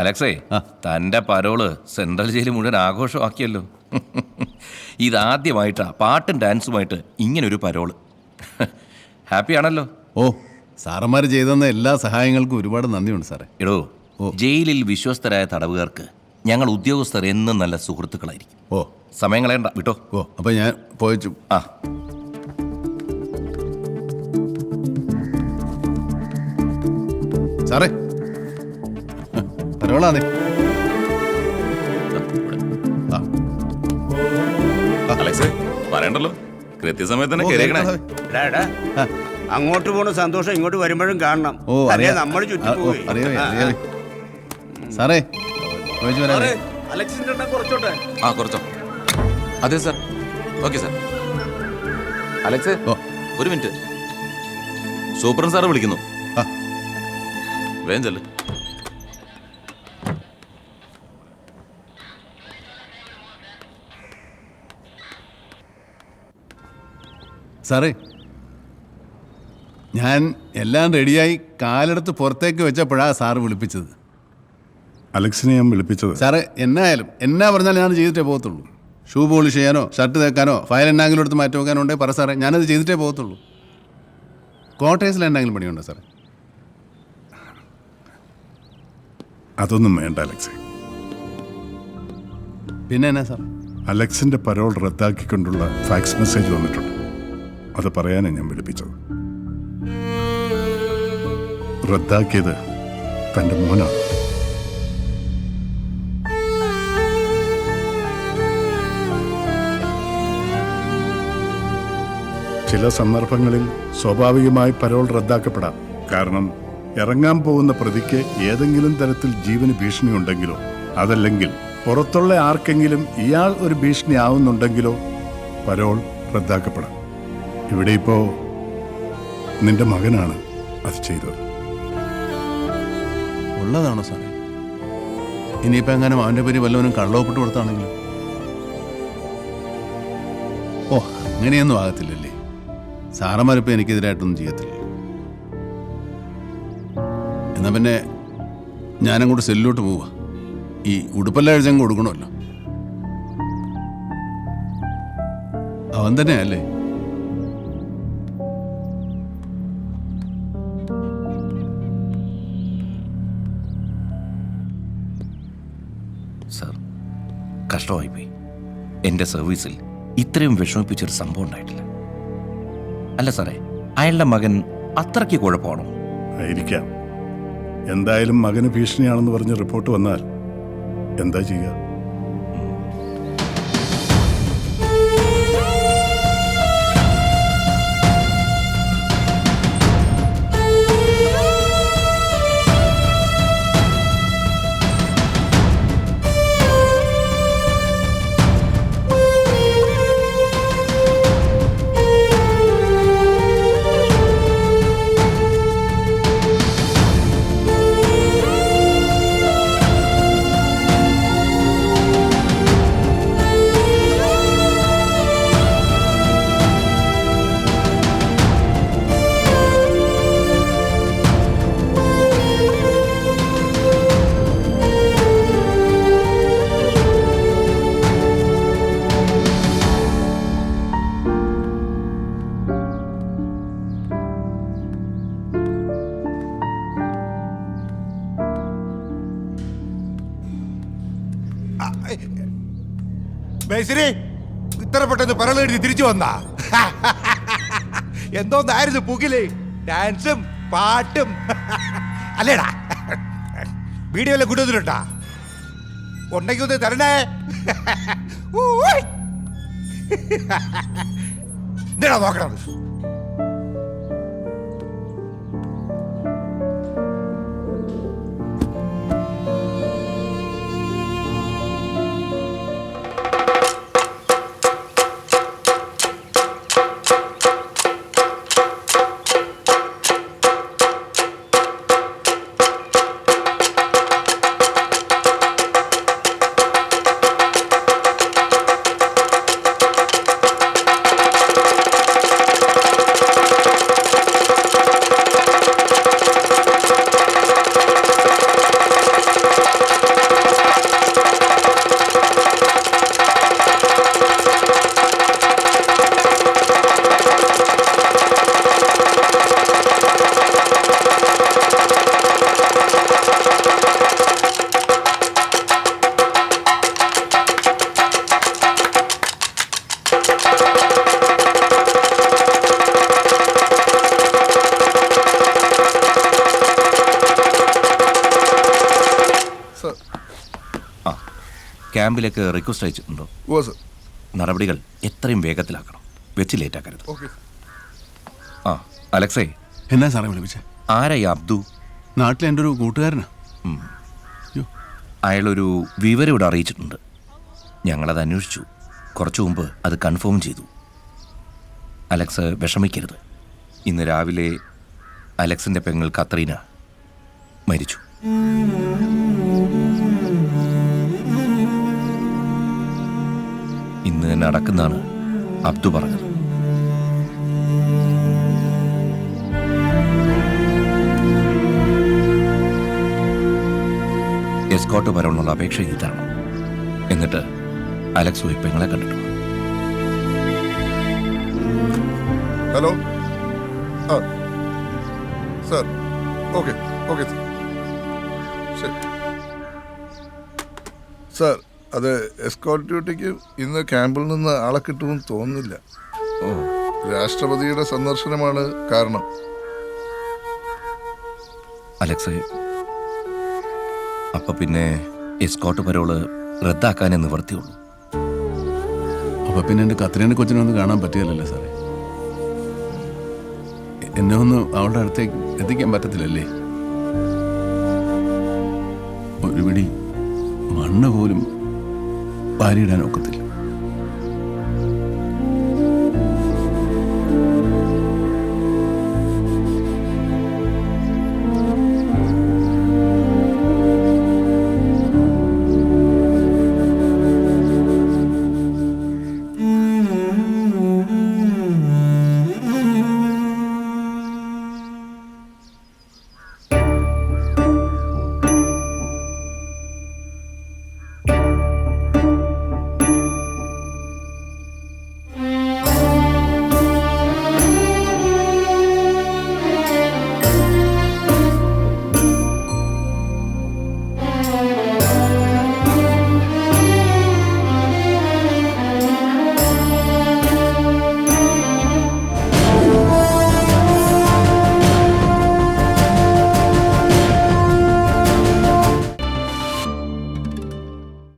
അലക്സേ, തൻ്റെ parole central jail മുഴുവൻ ആഘോഷമാക്കിയല്ലോ. ഇതാദ്യമായിട്ടാ പാട്ടും ഡാൻസുമായിട്ട് ഇങ്ങനൊരു പരോള്. ഹാപ്പി ആണല്ലോ? ഓ, സാറന്മാർ ചെയ്തെന്ന എല്ലാ സഹായങ്ങൾക്കും ഒരുപാട് നന്ദിയുണ്ട് സാറേ. എടോ, ജയിലിൽ വിശ്വസ്തരായ തടവുകാർക്ക് ഞങ്ങൾ ഉദ്യോഗസ്ഥർ എന്നും നല്ല സുഹൃത്തുക്കളായിരിക്കും. ഓ, സമയം കളയണ്ട, വിട്ടോ. ഓ, അപ്പം ഞാൻ പോയിച്ചു. ആ, സാറേ, പരോളാതെ. അലക്സേ, പറയണ്ടല്ലോ, കൃത്യസമയത്ത് തന്നെ കേറിയേക്കണേ. അങ്ങോട്ട് പോണ സന്തോഷം ഇങ്ങോട്ട് വരുമ്പോഴും കാണണം. ഓ, അറിയാം, നമ്മൾ ചുറ്റിപ്പോയി. അറിയാം. സാറേ, പോയിച്ചു വരാം. അലക്സിന്റെ എണ്ണം കുറച്ചോട്ടെ. ആ, കുറച്ചോ. അതെ സാർ. Okay sir. അലക്സ്, ഒരു മിനിറ്റ്, സൂപ്രണ്ട് സാറ് വിളിക്കുന്നു. വേഗം ചെല്ല്. സാറേ, ഞാൻ എല്ലാം റെഡിയായി കാലെടുത്ത് പുറത്തേക്ക് വെച്ചപ്പോഴാണ് സാറ് വിളിപ്പിച്ചത്. അലക്സിനെ ഞാൻ വിളിപ്പിച്ചത് സാറേ, എന്നാ പറഞ്ഞാലും ഞാൻ ചെയ്തിട്ടേ പോകത്തുള്ളൂ. ഷൂ പോളിഷ് ചെയ്യാനോ ഷർട്ട് തേക്കാനോ ഫയൽ എന്നാങ്കിലും എടുത്ത് മാറ്റി വെക്കാനോ ഉണ്ടെങ്കിൽ പറ സാറേ, ഞാനത് ചെയ്തിട്ടേ പോകത്തുള്ളൂ. ക്വാർട്ടേഴ്സിൽ എന്തെങ്കിലും പണിയുണ്ടോ സാറേ? അതൊന്നും വേണ്ട അലക്സെ. പിന്നെ എന്നാ സാർ? അലക്സിന്റെ പരോൾ റദ്ദാക്കിക്കൊണ്ടുള്ള ഫാക്സ് മെസ്സേജ് വന്നിട്ടുണ്ട്. അത് പറയാനാണ് ഞാൻ വിളിപ്പിച്ചത്. റദ്ദാക്കിയത് തൻ്റെ മോനാണ്. ചില സന്ദർഭങ്ങളിൽ സ്വാഭാവികമായി പരോൾ റദ്ദാക്കപ്പെടാം. കാരണം ഇറങ്ങാൻ പോകുന്ന പ്രതിക്ക് ഏതെങ്കിലും തരത്തിൽ ജീവന് ഭീഷണിയുണ്ടെങ്കിലോ അതല്ലെങ്കിൽ പുറത്തുള്ള ആർക്കെങ്കിലും ഇയാൾ ഒരു ഭീഷണി ആവുന്നുണ്ടെങ്കിലോ പരോൾ റദ്ദാക്കപ്പെടാം. ഇവിടെ ഇപ്പോൾ നിന്റെ മകനാണ് അത് ചെയ്തത്. ഉള്ളതാണോ സാറേ? ഇനിയിപ്പോൾ എങ്ങനെ അവൻ്റെ പേര് വല്ലവനും കള്ളവപ്പെട്ട് കൊടുത്താണെങ്കിലും? ഓ, അങ്ങനെയൊന്നും ആകത്തില്ലല്ലേ. സാറന്മാരിപ്പോൾ എനിക്കെതിരായിട്ടൊന്നും ചെയ്യത്തില്ല. എന്നാൽ പിന്നെ ഞാനങ്ങോട്ട് സെല്ലിലോട്ട് പോവുക. ഈ ഉടുപ്പെല്ലാം അഴിച്ചങ്ങ് കൊടുക്കണമല്ലോ. അവൻ തന്നെയല്ലേ? സാർ, കഷ്ടമായിപ്പോയി. എൻ്റെ സർവീസിൽ ഇത്രയും വിഷമിപ്പിച്ചൊരു സംഭവം ഉണ്ടായിട്ടില്ല. അല്ല സാറേ, അയാളുടെ മകൻ അത്രയ്ക്ക് കുഴപ്പമാണോ? ആയിരിക്കാം. എന്തായാലും മകന് ഭീഷണിയാണെന്ന് പറഞ്ഞ് റിപ്പോർട്ട് വന്നാൽ എന്താ ചെയ്യുക? ഇത്ര പെട്ടെന്ന് പറളെഴുതി തിരിച്ചു വന്നാ? എന്തോന്നായിരുന്നു പുകില്, ഡാൻസും പാട്ടും അല്ലേടാ? വീഡിയോ എല്ലാം കൊണ്ടുവന്നിട്ടുണ്ടാ? ഉണ്ടെങ്കിൽ ഒന്ന് തരണേ. എന്താ നോക്കണത്? ക്യാമ്പിലേക്ക് റിക്വസ്റ്റ് അയച്ചിട്ടുണ്ടോ? ഓ സർ. നടപടികൾ എത്രയും വേഗത്തിലാക്കണം, വെച്ച് ലേറ്റാക്കരുത്. ഓക്കെ. ആ അലക്സേ, എന്നാ സാറേ വിളിപ്പിച്ചേ? ആരായി അബ്ദു? നാട്ടിലെ എൻ്റെ ഒരു കൂട്ടുകാരനാ. അയാളൊരു വിവരം ഇവിടെ അറിയിച്ചിട്ടുണ്ട്. ഞങ്ങളത് അന്വേഷിച്ചു. കുറച്ചു മുമ്പ് അത് കൺഫേം ചെയ്തു. അലക്സ് വിഷമിക്കരുത്. ഇന്ന് രാവിലെ അലക്സിൻ്റെ പെങ്ങൾ കത്രീന മരിച്ചു. ഇന്ന് തന്നെ അടക്കുന്നതാണ് അബ്ദു പറഞ്ഞത്. എസ്കോട്ട് വരാനുള്ള അപേക്ഷ ഇതാണ്. എന്നിട്ട് അലക്സ് പോയി പെങ്ങളെ കണ്ടിട്ടു. ഹലോ. ആ സാർ. Okay okay sir. ശരി സാർ. അത് എസ്കോർട്ട് ഡ്യൂട്ടിക്ക് ഇന്ന് ക്യാമ്പിൽ നിന്ന് ആളെ കിട്ടുമെന്ന് തോന്നുന്നില്ല. രാഷ്ട്രപതിയുടെ സന്ദർശനമാണ് കാരണം. അലക്സ്, അപ്പൊ പിന്നെ എസ്കോട്ട് പരോള് റദ്ദാക്കാനേ നിവർത്തിയുള്ളൂ. അപ്പൊ പിന്നെ എൻ്റെ കത്രീനെ കൊച്ചിനെ ഒന്ന് കാണാൻ പറ്റിയല്ലോ സാറേ. എന്നെ ഒന്ന് അവളുടെ അടുത്തേക്ക് എത്തിക്കാൻ പറ്റത്തില്ലല്ലേ? ഒരു പിടി മണ്ണ് പോലും വാരിയിടാൻ ഒക്കത്തില്ല.